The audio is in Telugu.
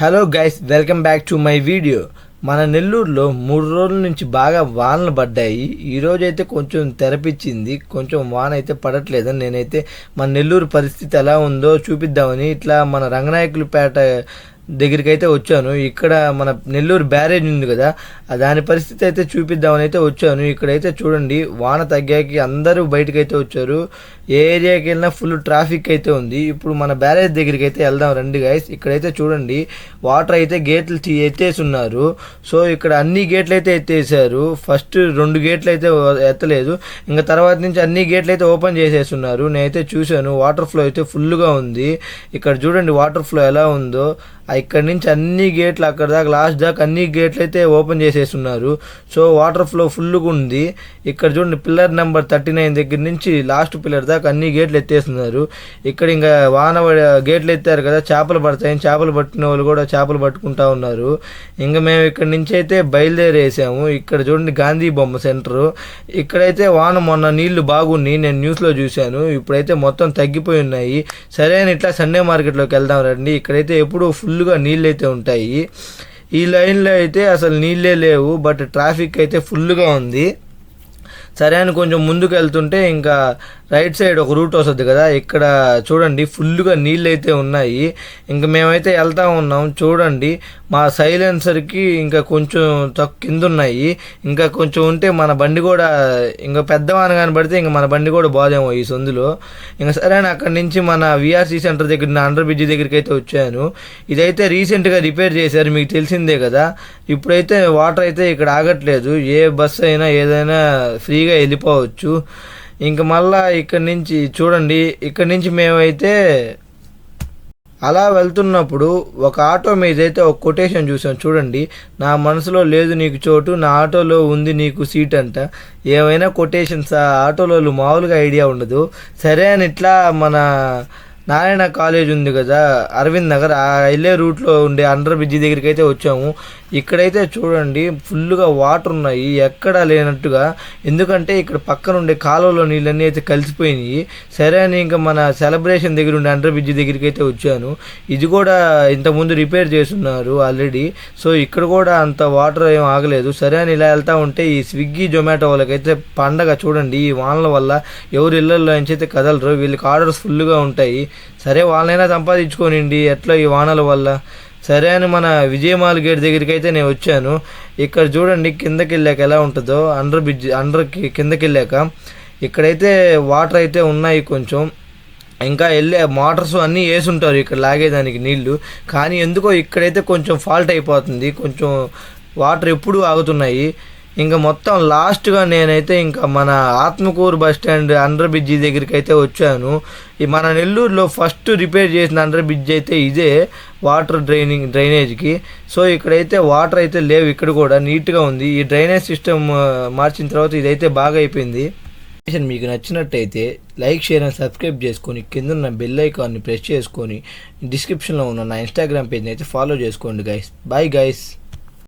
Hello guys, welcome back to my video. మన నెల్లూరులో 3 రోజుల నుంచి బాగా వానలు పడ్డాయి. ఈరోజు అయితే కొంచెం తెరపిచ్చింది, కొంచెం వాన అయితే పడట్లేదు. నేనైతే మన నెల్లూరు పరిస్థితి ఎలా ఉందో చూపిద్దామని ఇట్లా మన రంగనాయకులపేట దగ్గరికి అయితే వచ్చాను. ఇక్కడ మన నెల్లూరు బ్యారేజ్ ఉంది కదా, దాని పరిస్థితి అయితే చూపిద్దామని అయితే వచ్చాను. ఇక్కడైతే చూడండి, వాన తగ్గాకి అందరూ బయటకు అయితే వచ్చారు. ఏ ఏరియాకి వెళ్ళినా ఫుల్ ట్రాఫిక్ అయితే ఉంది. ఇప్పుడు మన బ్యారేజ్ దగ్గరికి అయితే వెళ్దాం రండి గైస్. ఇక్కడైతే చూడండి, వాటర్ అయితే గేట్లు ఎత్తేసి ఉన్నారు. సో ఇక్కడ అన్ని గేట్లు అయితే ఎత్తేసారు. ఫస్ట్ 2 గేట్లు అయితే ఎత్తలేదు, ఇంకా తర్వాత నుంచి అన్ని గేట్లు అయితే ఓపెన్ చేసేస్తున్నారు. నేనైతే చూశాను, వాటర్ ఫ్లో అయితే ఫుల్గా ఉంది. ఇక్కడ చూడండి వాటర్ ఫ్లో ఎలా ఉందో. ఇక్కడ నుంచి అన్ని గేట్లు అక్కడ దాకా లాస్ట్ దాకా అన్ని గేట్లు అయితే ఓపెన్ చేసేస్తున్నారు. సో వాటర్ ఫ్లో ఫుల్గా ఉంది. ఇక్కడ చూడండి, పిల్లర్ నెంబర్ 39 దగ్గర నుంచి లాస్ట్ పిల్లర్ దాకా అన్ని గేట్లు ఎత్తేస్తున్నారు. ఇక్కడ ఇంకా గేట్లు ఎత్తారు కదా, చేపలు పడతాయని చేపలు పట్టిన వాళ్ళు కూడా చేపలు పట్టుకుంటా ఉన్నారు. ఇంకా మేము ఇక్కడ నుంచి అయితే బయలుదేరేసాము. ఇక్కడ చూడండి, గాంధీ బొమ్మ సెంటరు. ఇక్కడైతే వాన మొన్న నీళ్లు బాగున్నాయి, నేను న్యూస్లో చూశాను. ఇప్పుడైతే మొత్తం తగ్గిపోయి ఉన్నాయి. సరే అని ఇట్లా సండే మార్కెట్లోకి వెళ్దాం రండి. ఇక్కడైతే ఎప్పుడు ఫుల్గా నీళ్ళు అయితే ఉంటాయి. ఈ లైన్లో అయితే అసలు నీళ్ళే లేవు, బట్ ట్రాఫిక్ అయితే ఫుల్గా ఉంది. సరే అని కొంచెం ముందుకు వెళ్తుంటే ఇంకా రైట్ సైడ్ ఒక రూట్ వస్తుంది కదా, ఇక్కడ చూడండి ఫుల్గా నీళ్ళు అయితే ఉన్నాయి. ఇంకా మేమైతే వెళ్తూ ఉన్నాం. చూడండి, మా సైలెన్సర్కి ఇంకా కొంచెం కింద ఉన్నాయి. ఇంకా కొంచెం ఉంటే మన బండి కూడా ఇంకా పెద్దవాన కానీ పడితే ఇంకా మన బండి కూడా బాదేమో ఈ సందులో. ఇంకా సరే అని అక్కడి నుంచి మన విఆర్సీ సెంటర్ దగ్గర అండర్ బ్రిడ్జ్ దగ్గరికి అయితే వచ్చాను. ఇదైతే రీసెంట్గా రిపేర్ చేశారు, మీకు తెలిసిందే కదా. ఇప్పుడైతే వాటర్ అయితే ఇక్కడ ఆగట్లేదు. ఏ బస్సు అయినా ఏదైనా ఫ్రీగా వెళ్ళిపోవచ్చు. ఇంక మళ్ళా ఇక్కడి నుంచి చూడండి, ఇక్కడి నుంచి మేమైతే అలా వెళ్తున్నప్పుడు ఒక ఆటో మీద అయితే ఒక కొటేషన్ చూసాం. చూడండి, నా మనసులో లేదు నీకు చోటు, నా ఆటోలో ఉంది నీకు సీట్ అంట. ఏమైనా కొటేషన్స్ ఆ ఆటోలో మామూలుగా ఐడియా ఉండదు. సరే అని ఇట్లా మన నారాయణ కాలేజ్ ఉంది కదా, అరవింద్ నగర్, ఆ వెళ్ళే రూట్లో ఉండే అండర్ బ్రిడ్జి దగ్గరికి అయితే వచ్చాము. ఇక్కడైతే చూడండి ఫుల్గా వాటర్ ఉన్నాయి, ఎక్కడా లేనట్టుగా. ఎందుకంటే ఇక్కడ పక్కన ఉండే కాలువలో నీళ్ళన్నీ అయితే కలిసిపోయినాయి. సరే అని ఇంకా మన సెలబ్రేషన్ దగ్గర ఉండే అండర్ బ్రిడ్జి దగ్గరికి అయితే వచ్చాను. ఇది కూడా ఇంతకుముందు రిపేర్ చేస్తున్నారు ఆల్రెడీ. సో ఇక్కడ కూడా అంత వాటర్ ఏం ఆగలేదు. సరే అని ఇలా వెళ్తూ ఉంటే ఈ స్విగ్గీ జొమాటో వాళ్ళకైతే పండగ. చూడండి, ఈ వానల వల్ల ఎవరు ఇళ్ళల్లో నుంచి అయితే కదలరు, వీళ్ళకి ఆర్డర్స్ ఫుల్గా ఉంటాయి. సరే వాళ్ళైనా సంపాదించుకోనండి ఎట్లా ఈ వానల వల్ల. సరే అని మన విజయమాల్ గేట్ దగ్గరికి అయితే నేను వచ్చాను. ఇక్కడ చూడండి కిందకి వెళ్ళాక ఎలా ఉంటుందో, అండర్కి కిందకి వెళ్ళాక ఇక్కడైతే వాటర్ అయితే ఉన్నాయి కొంచెం. ఇంకా వెళ్ళే మోటార్స్ అన్నీ వేసుంటారు ఇక్కడ లాగేదానికి నీళ్లు, కానీ ఎందుకో ఇక్కడైతే కొంచెం ఫాల్ట్ అయిపోతుంది. కొంచెం వాటర్ ఎప్పుడూ ఆగుతున్నాయి. ఇంకా మొత్తం లాస్ట్గా నేనైతే ఇంకా మన Atmakur bus stand under bridge దగ్గరికి అయితే వచ్చాను. ఈ మన నెల్లూరులో ఫస్ట్ రిపేర్ చేసిన అండర్ బ్రిడ్జ్ అయితే ఇదే, వాటర్ డ్రైనేజ్కి. సో ఇక్కడైతే వాటర్ అయితే లేవు, ఇక్కడ కూడా నీట్గా ఉంది. ఈ డ్రైనేజ్ సిస్టమ్ మార్చిన తర్వాత ఇదైతే బాగా అయిపోయింది. మీకు నచ్చినట్టయితే లైక్, షేర్ అండ్ సబ్స్క్రైబ్ చేసుకొని కింద ఉన్న బెల్ ఐకాన్ని ప్రెస్ చేసుకొని డిస్క్రిప్షన్లో ఉన్న నా ఇన్స్టాగ్రామ్ పేజ్ని అయితే ఫాలో చేసుకోండి గైస్. Bye guys.